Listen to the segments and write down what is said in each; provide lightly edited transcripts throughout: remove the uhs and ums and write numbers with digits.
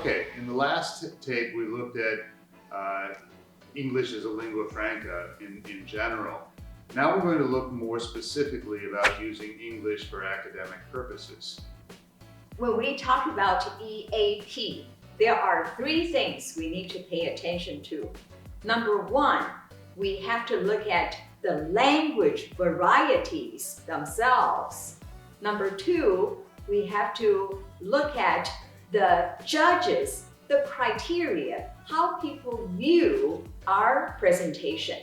Okay, in the last tape we looked at English as a lingua franca in general. Now we're going to look more specifically about using English for academic purposes. When we talk about EAP, there are three things we need to pay attention to. Number one, we have to look at the language varieties themselves. Number two, we have to look at the judges, the criteria, how people view our presentation.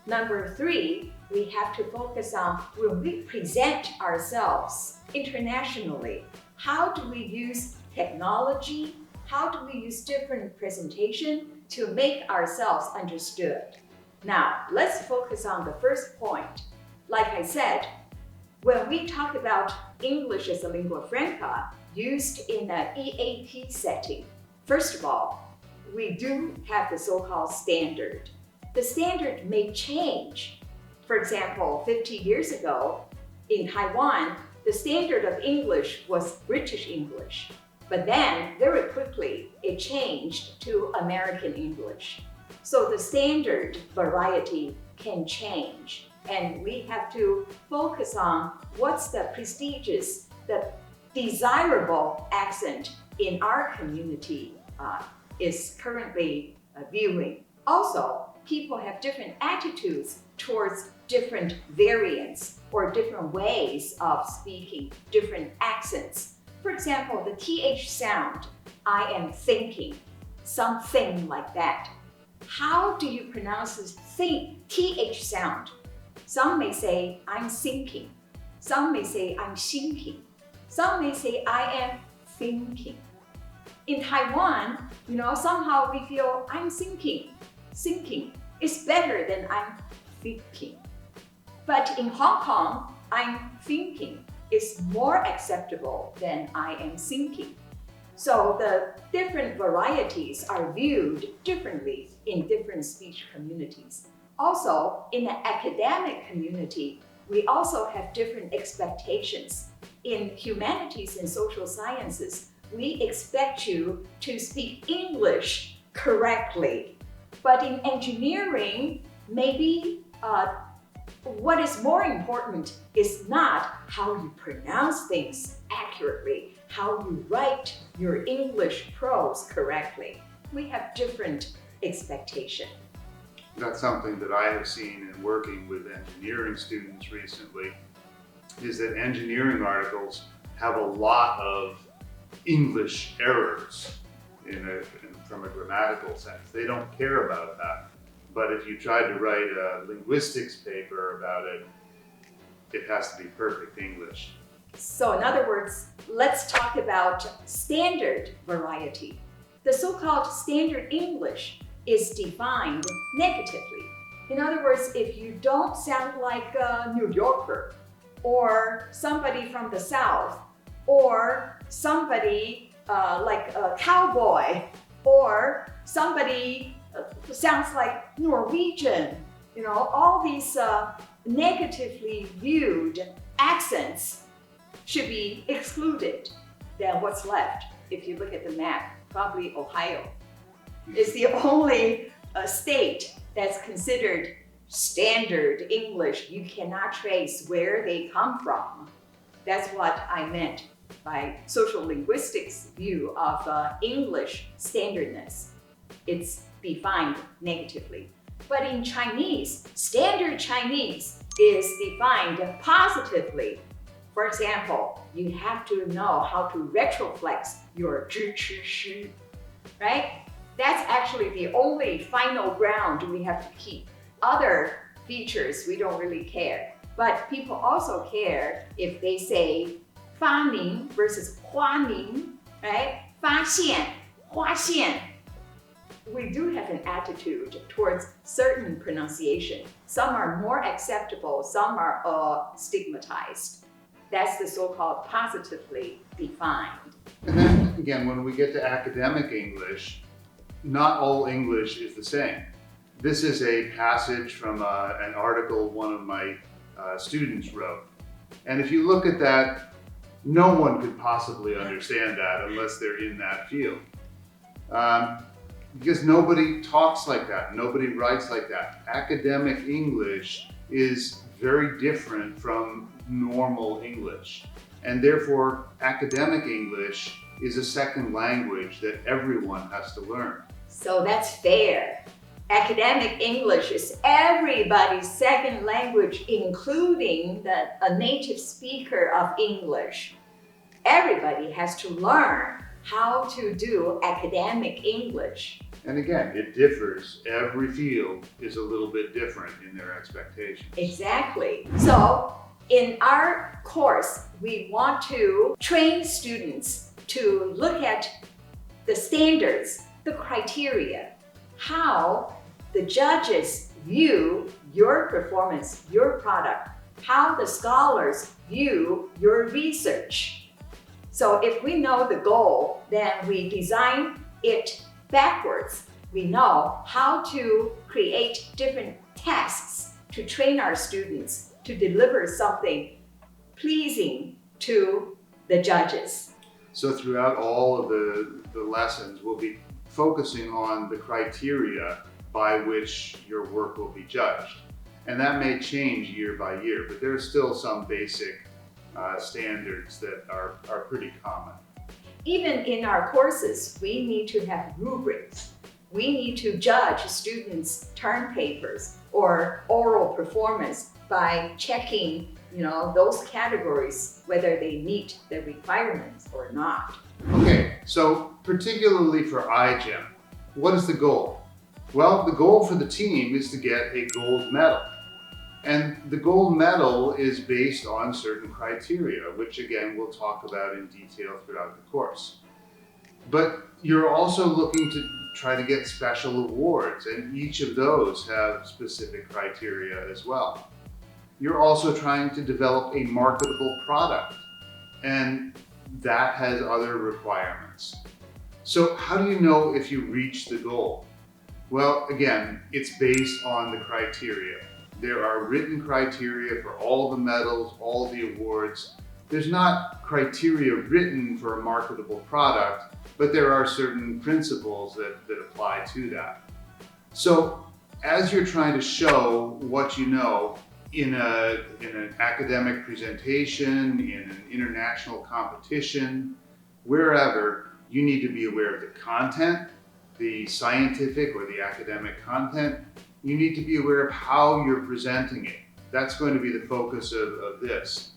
Number three, we have to focus on when we present ourselves internationally, how do we use technology? How do we use different presentation to make ourselves understood? Now, let's focus on the first point. Like I said, when we talk about English as a lingua franca used in an EAP setting, first of all, we do have the so-called standard. The standard may change. For example, 50 years ago in Taiwan, the standard of English was British English. But then, very quickly, it changed to American English. So the standard variety can change. And we have to focus on what's the prestigious, the desirable accent in our community is currently viewing. Also, people have different attitudes towards different variants or different ways of speaking, different accents. For example, the TH sound, I am thinking, something like that. How do you pronounce this TH sound? Some may say, I'm thinking. Some may say, I'm thinking. Some may say, I am thinking. In Taiwan, somehow we feel, I'm thinking. Thinking is better than I'm thinking. But in Hong Kong, I'm thinking is more acceptable than I am thinking. So the different varieties are viewed differently in different speech communities. Also, in the academic community, we also have different expectations. In humanities and social sciences, we expect you to speak English correctly. But in engineering, maybe what is more important is not how you pronounce things accurately, how you write your English prose correctly. We have different expectations. That's something that I have seen in working with engineering students recently, is that engineering articles have a lot of English errors from a grammatical sense. They don't care about that. But if you tried to write a linguistics paper about it, it has to be perfect English. So in other words, let's talk about standard variety. The so-called standard English is defined negatively. In other words, if you don't sound like a New Yorker, or somebody from the South, or somebody like a cowboy, or somebody sounds like Norwegian, all these negatively viewed accents should be excluded. Then what's left? If you look at the map, probably Ohio is the only state that's considered standard English. You cannot trace where they come from. That's what I meant by social linguistics view of English standardness. It's defined negatively. But in Chinese, standard Chinese is defined positively. For example, you have to know how to retroflex your zhi, chi, shi, right? That's actually the only final ground we have to keep. Other features, we don't really care. But people also care if they say 发明 versus 花明, right? 发现, 花现. We do have an attitude towards certain pronunciation. Some are more acceptable, some are stigmatized. That's the so-called positively defined. And then again, when we get to academic English, not all English is the same. This is a passage from an article one of my students wrote. And if you look at that, no one could possibly understand that unless they're in that field. because nobody talks like that, nobody writes like that. Academic English is very different from normal English, and therefore academic English is a second language that everyone has to learn. So that's fair. Academic English is everybody's second language, including a native speaker of English. Everybody has to learn how to do academic English. And again, it differs. Every field is a little bit different in their expectations. Exactly. So in our course, we want to train students to look at the standards, the criteria, how the judges view your performance, your product, how the scholars view your research. So if we know the goal, then we design it backwards. We know how to create different tasks to train our students to deliver something pleasing to the judges. So throughout all of the lessons, we'll be focusing on the criteria by which your work will be judged. And that may change year by year, but there are still some basic standards that are pretty common. Even in our courses, we need to have rubrics. We need to judge students' term papers or oral performance by checking, those categories, whether they meet the requirements or not. Okay, so particularly for iGEM, what is the goal? Well, the goal for the team is to get a gold medal. And the gold medal is based on certain criteria, which again, we'll talk about in detail throughout the course. But you're also looking to try to get special awards, and each of those have specific criteria as well. You're also trying to develop a marketable product, and that has other requirements. So how do you know if you reach the goal? Well, again, it's based on the criteria. There are written criteria for all the medals, all the awards. There's not criteria written for a marketable product, but there are certain principles that apply to that. So as you're trying to show what you know in an academic presentation, in an international competition, wherever, you need to be aware of the content, the scientific or the academic content. You need to be aware of how you're presenting it. That's going to be the focus of this.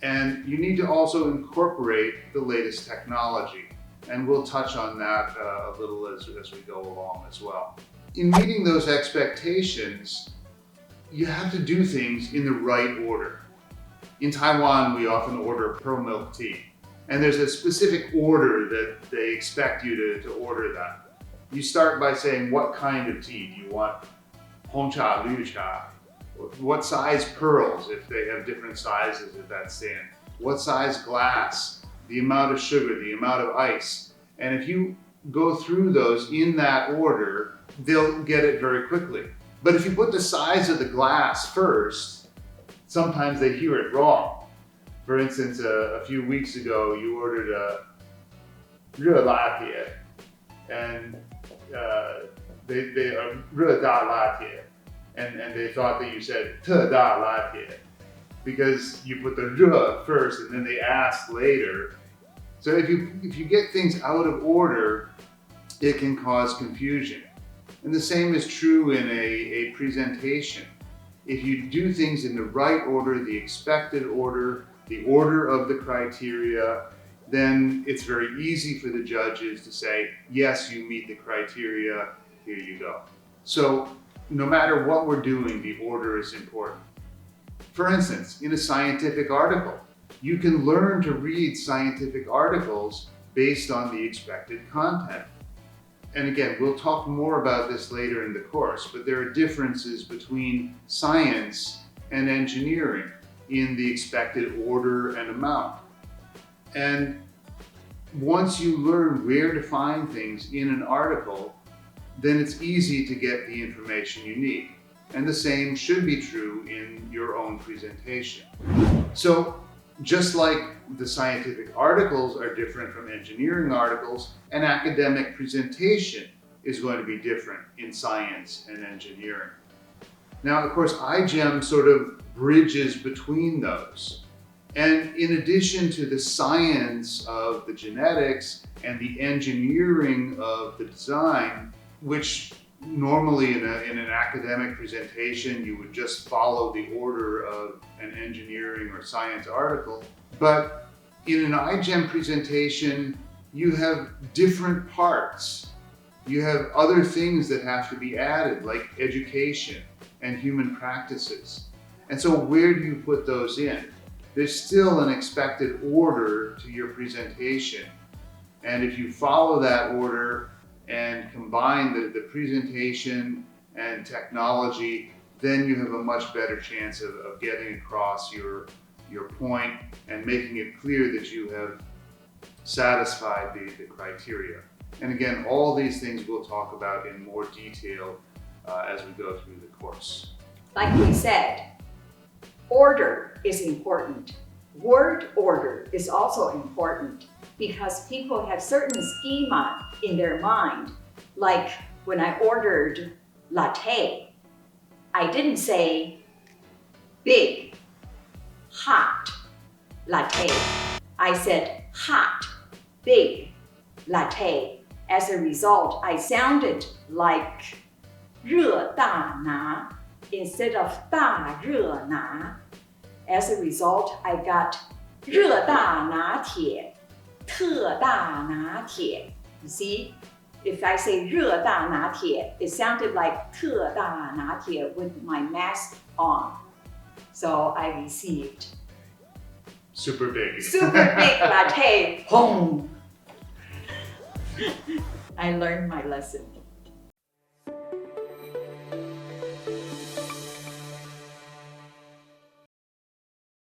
And you need to also incorporate the latest technology. And we'll touch on that a little as we go along as well. In meeting those expectations, you have to do things in the right order. In Taiwan, we often order pearl milk tea. And there's a specific order that they expect you to order that. You start by saying, what kind of tea? Do you want Hong cha, Liu cha? What size pearls, if they have different sizes at that stand? What size glass? The amount of sugar, the amount of ice. And if you go through those in that order, they'll get it very quickly. But if you put the size of the glass first, sometimes they hear it wrong. For instance, a few weeks ago, you ordered a 热拿铁, and they are 热大拿铁, and they thought that you said 特大拿铁, because you put the 热 first and then they asked later. So if you get things out of order, it can cause confusion. And the same is true in a presentation. If you do things in the right order, the expected order, the order of the criteria, then it's very easy for the judges to say, yes, you meet the criteria, here you go. So no matter what we're doing, the order is important. For instance, in a scientific article, you can learn to read scientific articles based on the expected content. And again, we'll talk more about this later in the course, but there are differences between science and engineering in the expected order and amount. And once you learn where to find things in an article, then it's easy to get the information you need. And the same should be true in your own presentation. So Just like the scientific articles are different from engineering articles, an academic presentation is going to be different in science and engineering. Now, of course, iGEM sort of bridges between those. And in addition to the science of the genetics and the engineering of the design, which normally in an academic presentation you would just follow the order of an engineering or science article, but in an iGEM presentation you have different parts. You have other things that have to be added, like education and human practices. And so where do you put those in? There's still an expected order to your presentation. And if you follow that order and combine the presentation and technology, then you have a much better chance of getting across your point and making it clear that you have satisfied the criteria. And again, all these things we'll talk about in more detail as we go through the course. Like we said, order is important. Word order is also important because people have certain schema in their mind. Like when I ordered latte, I didn't say big, hot latte. I said hot, big latte. As a result, I sounded like 热大拿 instead of 大热拿. As a result, I got 热大拿铁, 特大拿铁. You see, if I say 热大拿铁, it sounded like 特大拿铁 with my mask on. So I received Super big. super big latte. Home. I learned my lesson.